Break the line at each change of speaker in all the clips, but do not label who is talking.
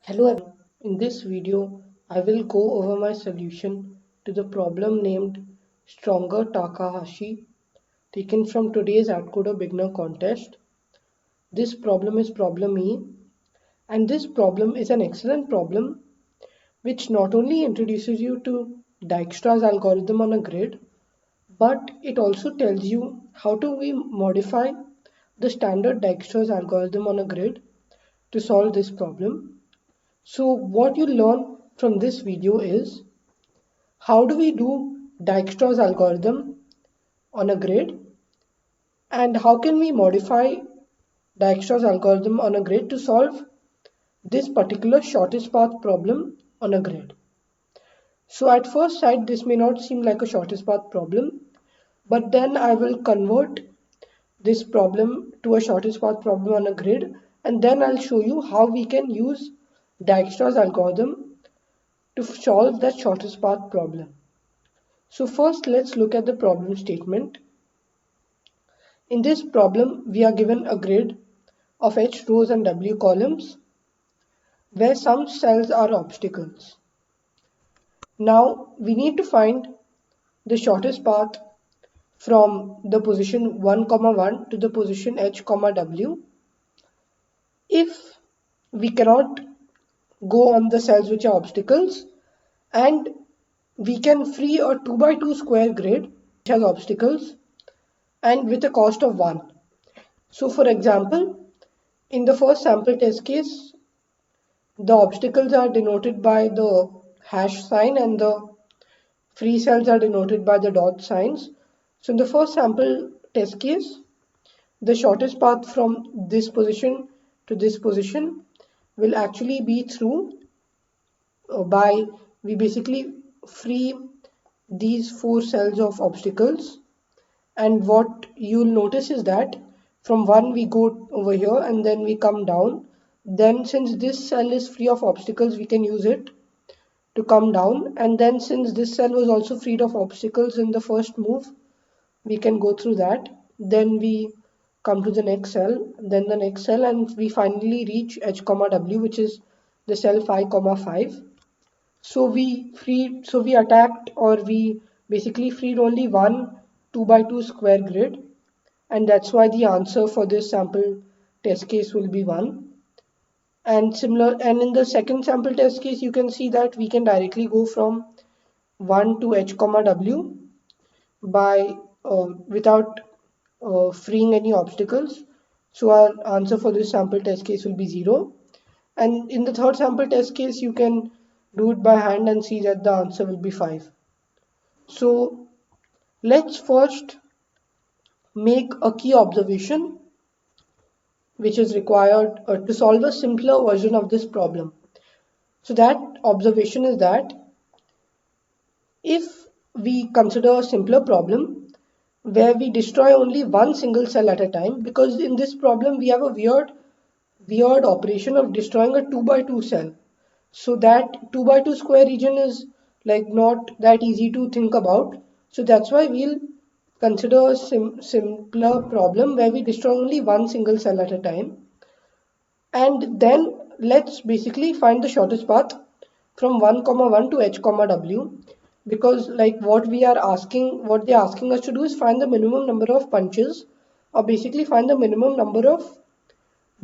Hello everyone. In this video, I will go over my solution to the problem named Stronger Takahashi taken from today's AdCoder beginner contest. This problem is problem E, and this problem is an excellent problem which not only introduces you to Dijkstra's algorithm on a grid, but it also tells you how to we modify the standard Dijkstra's algorithm on a grid to solve this problem. So what you learn from this video is how do we do Dijkstra's algorithm on a grid, and how can we modify Dijkstra's algorithm on a grid to solve this particular shortest path problem on a grid. So at first sight this may not seem like a shortest path problem, but then I will convert this problem to a shortest path problem on a grid, and then I'll show you how we can use Dijkstra's algorithm to solve that shortest path problem. So first let's look at the problem statement. In this problem we are given a grid of H rows and W columns where some cells are obstacles. Now we need to find the shortest path from the position 1, 1 to the position H, W. If we cannot go on the cells which are obstacles, and we can free a 2 by 2 square grid which has obstacles and with a cost of 1. So for example, in the first sample test case, the obstacles are denoted by the hash sign and the free cells are denoted by the dot signs. So in the first sample test case, the shortest path from this position to this position will actually be through by we basically free these 4 cells of obstacles, and what you'll notice is that from 1 we go over here and then we come down. Then since this cell is free of obstacles we can use it to come down, and then since this cell was also freed of obstacles in the first move we can go through that. Then we come to the next cell, then the next cell, and we finally reach H, W, which is the cell 5, 5. So we attacked, or we basically freed only one 2 by 2 square grid, and that's why the answer for this sample test case will be 1. And in the second sample test case you can see that we can directly go from 1 to H, W by without freeing any obstacles. So our answer for this sample test case will be 0. And in the third sample test case you can do it by hand and see that the answer will be 5. So let's first make a key observation which is required to solve a simpler version of this problem. So that observation is that if we consider a simpler problem where we destroy only one single cell at a time, because in this problem we have a weird operation of destroying a 2 by 2 cell. So that 2 by 2 square region is like not that easy to think about. So that's why we'll consider a simpler problem where we destroy only one single cell at a time. And then let's basically find the shortest path from 1, 1 to H, W, because like what they're asking us to do is find the minimum number of punches, or basically find the minimum number of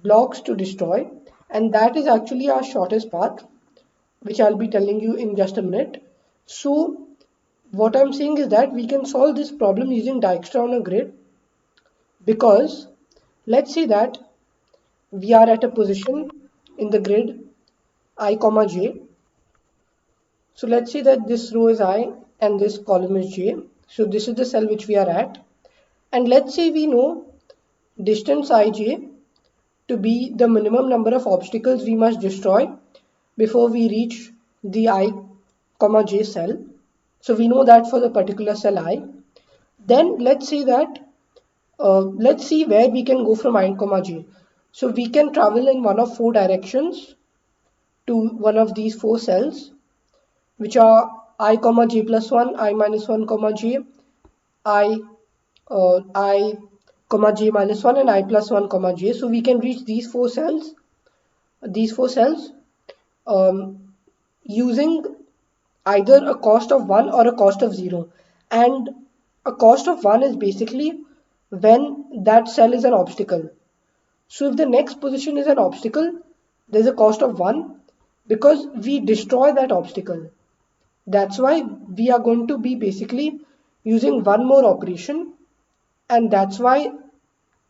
blocks to destroy, and that is actually our shortest path, which I'll be telling you in just a minute. So what I'm saying is that we can solve this problem using Dijkstra on a grid, because let's say that we are at a position in the grid I comma j. So let's say that this row is I and this column is j. So this is the cell which we are at, and let's say we know distance ij to be the minimum number of obstacles we must destroy before we reach the I comma j cell. So we know that for the particular cell I. Then let's say that let's see where we can go from I comma j. So we can travel in one of 4 directions to one of these 4 cells, which are I comma j plus 1, I minus 1 comma j, I comma j minus 1, and I plus 1 comma j. So we can reach these 4 cells using either a cost of 1 or a cost of 0. And a cost of 1 is basically when that cell is an obstacle. So if the next position is an obstacle, there's a cost of 1 because we destroy that obstacle. That's why we are going to be basically using one more operation, and that's why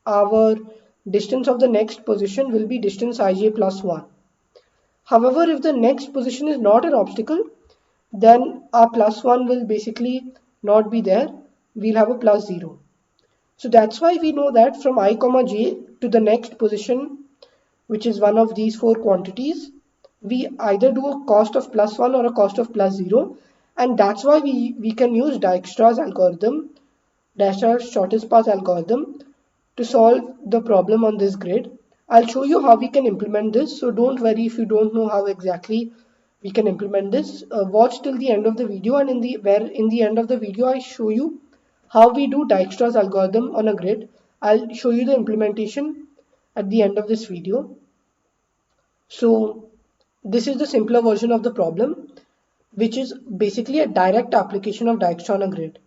our distance of the next position will be distance ij plus 1. However, if the next position is not an obstacle, then our plus 1 will basically not be there. We'll have a plus 0. So that's why we know that from I comma j to the next position, which is one of these four quantities, we either do a cost of plus 1 or a cost of plus 0. And that's why we can use Dijkstra's algorithm, Dijkstra's shortest path algorithm, to solve the problem on this grid. I'll show you how we can implement this, so don't worry if you don't know how exactly we can implement this. Watch till the end of the video, and in the end of the video I show you how we do Dijkstra's algorithm on a grid. I'll show you the implementation at the end of this video. So this is the simpler version of the problem, which is basically a direct application of Dijkstra on a grid.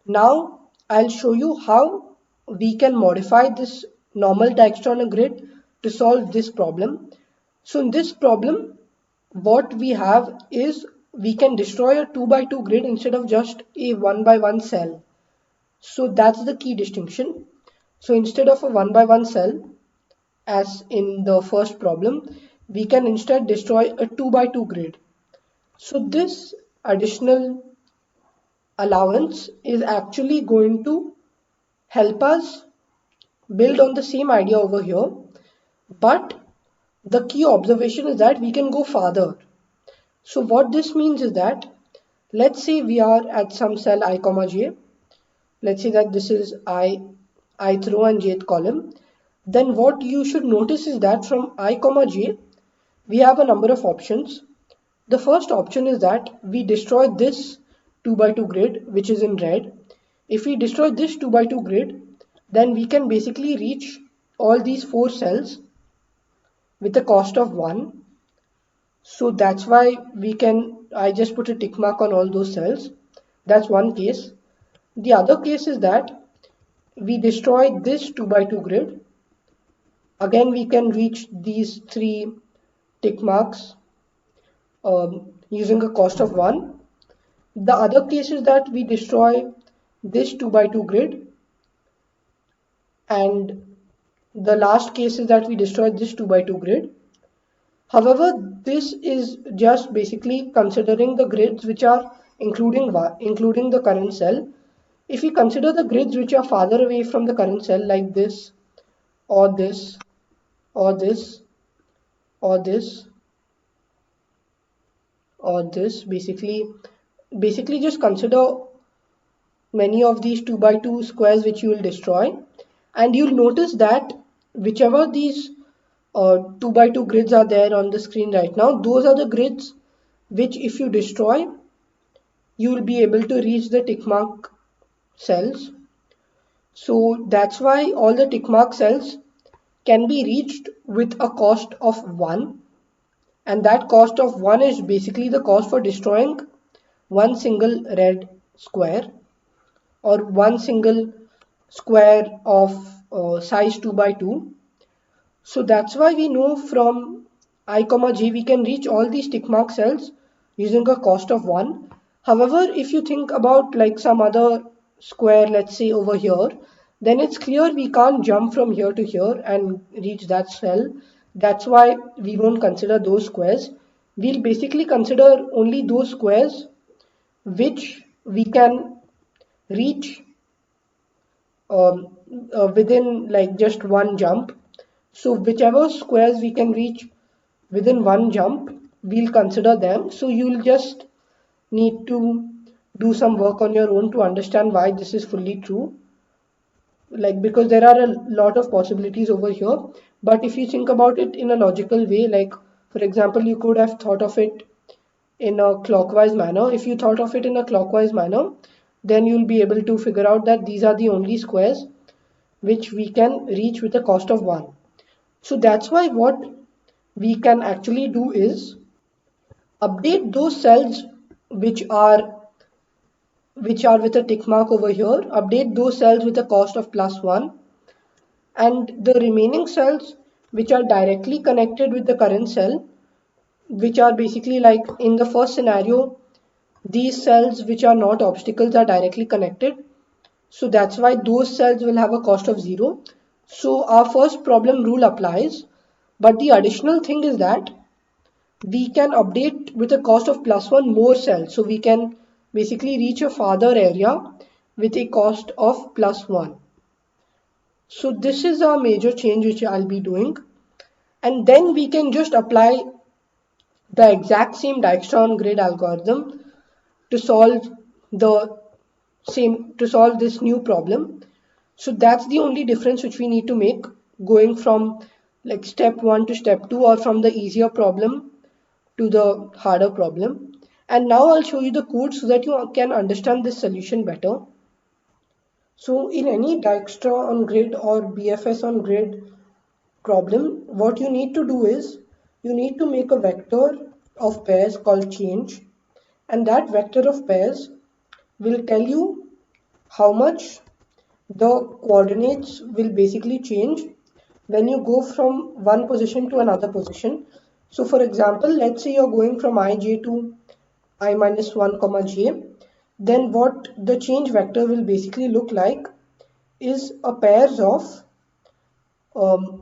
Now I'll show you how we can modify this normal Dijkstra on a grid to solve this problem. So in this problem, what we have is we can destroy a 2 by 2 grid instead of just a 1 by 1 cell. So that's the key distinction. So instead of a 1 by 1 cell, as in the first problem, we can instead destroy a 2 by 2 grid. So this additional allowance is actually going to help us build on the same idea over here, but the key observation is that we can go farther. So what this means is that, let's say we are at some cell I comma j, let's say that this is ith row and jth column. Then what you should notice is that from I comma j we have a number of options. The first option is that we destroy this 2 by 2 grid, which is in red. If we destroy this 2 by 2 grid, then we can basically reach all these 4 cells with a cost of 1. So that's why I just put a tick mark on all those cells. That's one case. The other case is that we destroy this 2 by 2 grid. Again, we can reach these 3 tick marks using a cost of 1. The other case is that we destroy this 2 by 2 grid, and the last case is that we destroy this 2 by 2 grid. However, this is just basically considering the grids which are including the current cell. If we consider the grids which are farther away from the current cell, like this or this or this or this or this, basically just consider many of these 2 by 2 squares which you will destroy, and you'll notice that whichever these 2 by 2 grids are there on the screen right now, those are the grids which if you destroy, you will be able to reach the tick mark cells. So that's why all the tick mark cells can be reached with a cost of 1, and that cost of 1 is basically the cost for destroying one single red square, or one single square of size 2 by 2. So that's why we know from I comma j we can reach all these tick mark cells using a cost of 1. However, if you think about like some other square, let's say over here, then it's clear we can't jump from here to here and reach that cell. That's why we won't consider those squares. We'll basically consider only those squares which we can reach within like just one jump. So whichever squares we can reach within one jump, we'll consider them. So you'll just need to do some work on your own to understand why this is fully true. Like, because there are a lot of possibilities over here, but if you think about it in a logical way, like for example, you could have thought of it in a clockwise manner. If you thought of it in a clockwise manner, then you'll be able to figure out that these are the only squares which we can reach with a cost of 1. So that's why what we can actually do is update those cells which are with a tick mark over here, update those cells with a cost of +1, and the remaining cells which are directly connected with the current cell, which are basically like in the first scenario, these cells which are not obstacles are directly connected. So that's why those cells will have a cost of 0. So our first problem rule applies. But the additional thing is that we can update with a cost of +1 more cells. So we can basically reach a farther area with a cost of +1. So this is a major change which I'll be doing. And then we can just apply the exact same Dijkstra grid algorithm to solve the to solve this new problem. So that's the only difference which we need to make, going from like step 1 to step 2, or from the easier problem to the harder problem. And now I'll show you the code so that you can understand this solution better. So in any Dijkstra on grid or BFS on grid problem, what you need to do is you need to make a vector of pairs called change, and that vector of pairs will tell you how much the coordinates will basically change when you go from one position to another position. So for example, let's say you're going from ij to I minus 1 comma j, then what the change vector will basically look like is a pairs of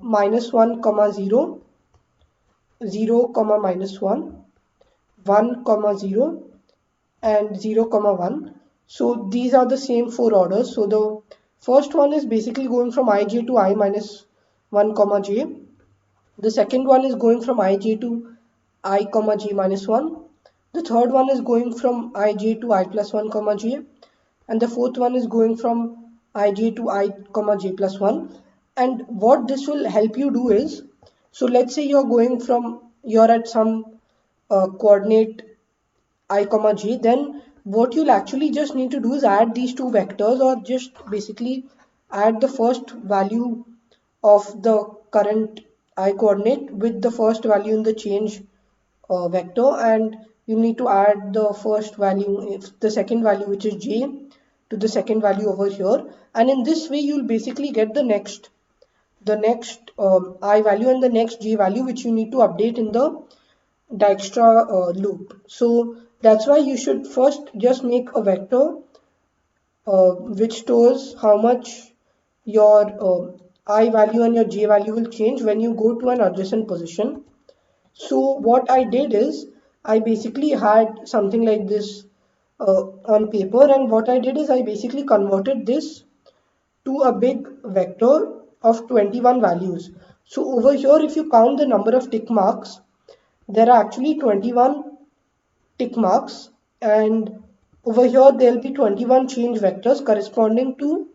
minus 1 comma 0, 0 comma minus 1, 1 comma 0, and 0 comma 1. So these are the same four orders. So the first one is basically going from ij to I minus 1 comma j. The second one is going from ij to I comma j minus 1. The third one is going from ij to I plus 1 comma j. And the fourth one is going from ij to I comma j plus 1. And what this will help you do is, so let's say you're at some coordinate I comma j, then what you'll actually just need to do is add these two vectors, or just basically add the first value of the current I coordinate with the first value in the change vector, and you need to add the first value, if the second value which is j, to the second value over here. And in this way you'll basically get the next I value and the next j value which you need to update in the Dijkstra loop. So that's why you should first just make a vector which stores how much your I value and your j value will change when you go to an adjacent position. So what I did is I basically had something like this on paper, and what I did is I basically converted this to a big vector of 21 values. So over here, if you count the number of tick marks, there are actually 21 tick marks, and over here there'll be 21 change vectors corresponding to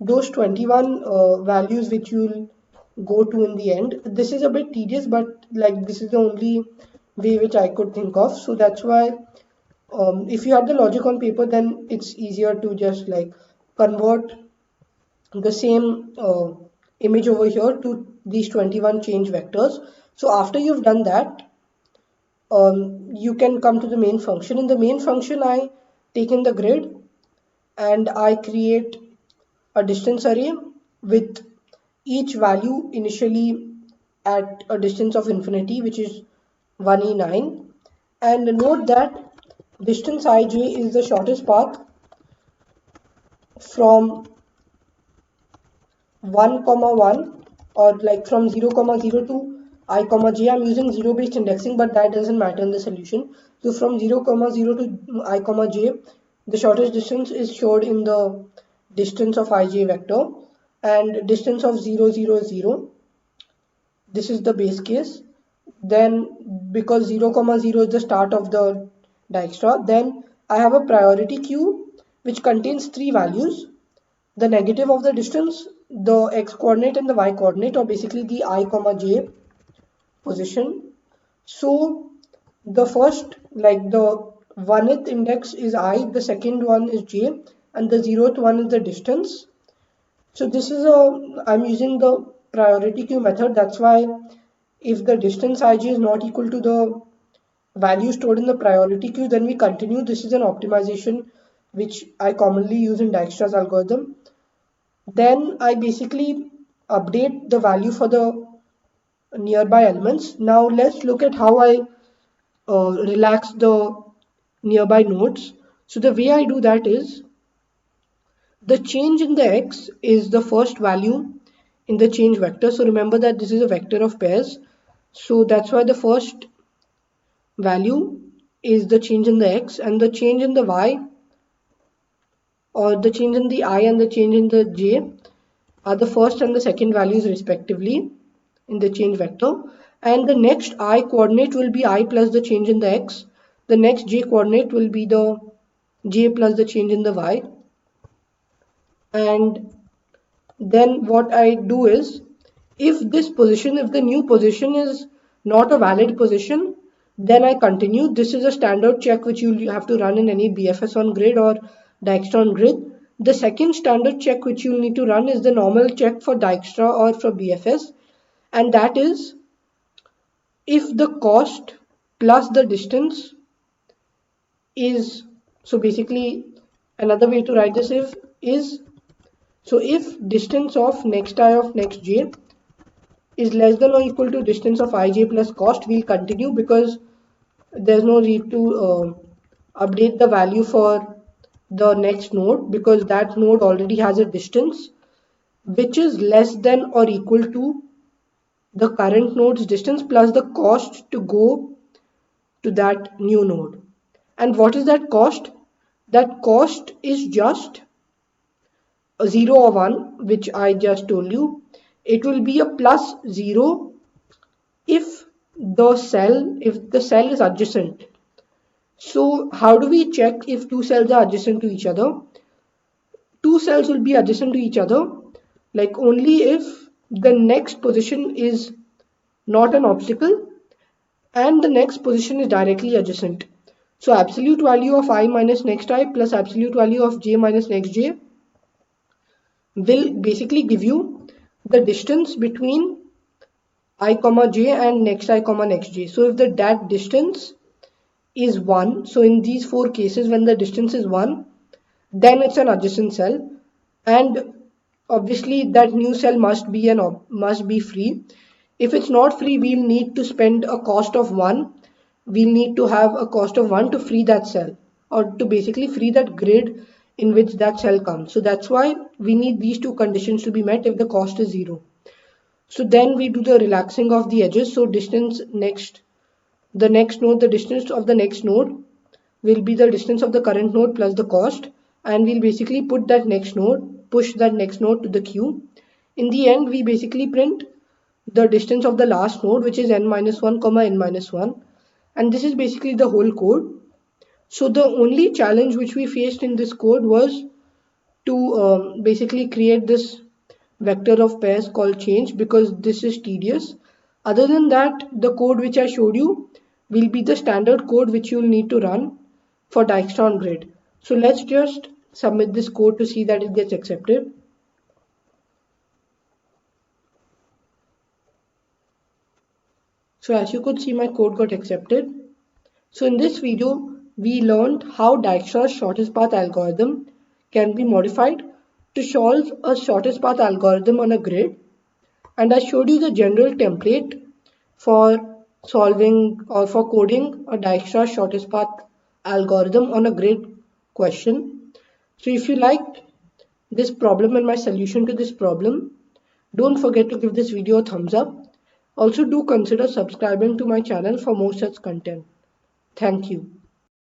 those 21 values which you'll go to in the end. This is a bit tedious, but like this is the only way which I could think of. So that's why if you have the logic on paper, then it's easier to just like convert the same image over here to these 21 change vectors. So after you've done that, you can come to the main function. In the main function, I take in the grid and I create a distance array with each value initially at a distance of infinity, which is 1e9. And note that distance ij is the shortest path from 1 comma 1, or like from 0 comma 0 to I comma j. I'm using 0 based indexing, but that doesn't matter in the solution. So from 0 comma 0 to I comma j, the shortest distance is showed in the distance of ij vector, and distance of 0 0 is 0. This is the base case. Then because 0 comma 0 is the start of the Dijkstra, then I have a priority queue which contains three values: the negative of the distance, the x coordinate, and the y coordinate, or basically the I comma j position. So the first, like the 1th index is I, the second one is j, and the 0th one is the distance. So this is I'm using the priority queue method. That's why If the distance ij is not equal to the value stored in the priority queue, then we continue. This is an optimization which I commonly use in Dijkstra's algorithm. Then I basically update the value for the nearby elements. Now let's look at how I relax the nearby nodes. So the way I do that is the change in the x is the first value in the change vector. So remember that this is a vector of pairs. So that's why the first value is the change in the x, and the change in the y, or the change in the I and the change in the j, are the first and the second values respectively in the change vector. And the next I coordinate will be I plus the change in the x. The next j coordinate will be the j plus the change in the y. And then what I do is, if the new position is not a valid position, then I continue. This is a standard check which you have to run in any BFS on grid or Dijkstra on grid. The second standard check which you'll need to run is the normal check for Dijkstra or for BFS, and that is if the cost plus the distance is, so basically another way to write this is, so if distance of next I of next j is less than or equal to distance of ij plus cost, we'll continue because there's no need to update the value for the next node, because that node already has a distance which is less than or equal to the current node's distance plus the cost to go to that new node. And what is that cost? That cost is just a 0 or 1, which I just told you. It will be a plus 0 if the cell is adjacent. So how do we check if two cells are adjacent to each other? Two cells will be adjacent to each other like only if the next position is not an obstacle and the next position is directly adjacent. So absolute value of I minus next I plus absolute value of j minus next j will basically give you the distance between I comma j and next I comma next j. So if that distance is 1, so in these four cases when the distance is 1, then it's an adjacent cell, and obviously that new cell must be free. If it's not free, we'll need to spend a cost of 1. We'll need to have a cost of 1 to free that cell, or to basically free that grid in which that cell comes. So that's why we need these two conditions to be met if the cost is 0. So then we do the relaxing of the edges. So the distance of the next node will be the distance of the current node plus the cost, and we'll basically push that next node to the queue. In the end, we basically print the distance of the last node, which is n minus 1 comma n minus 1, and this is basically the whole code. So the only challenge which we faced in this code was to basically create this vector of pairs called change, because this is tedious. Other than that, the code which I showed you will be the standard code which you'll need to run for Dijkstra on grid. So let's just submit this code to see that it gets accepted. So as you could see, my code got accepted. So in this video, we learned how Dijkstra's shortest path algorithm can be modified to solve a shortest path algorithm on a grid, and I showed you the general template for solving or for coding a Dijkstra shortest path algorithm on a grid question. So if you liked this problem and my solution to this problem, don't forget to give this video a thumbs up. Also do consider subscribing to my channel for more such content. Thank you.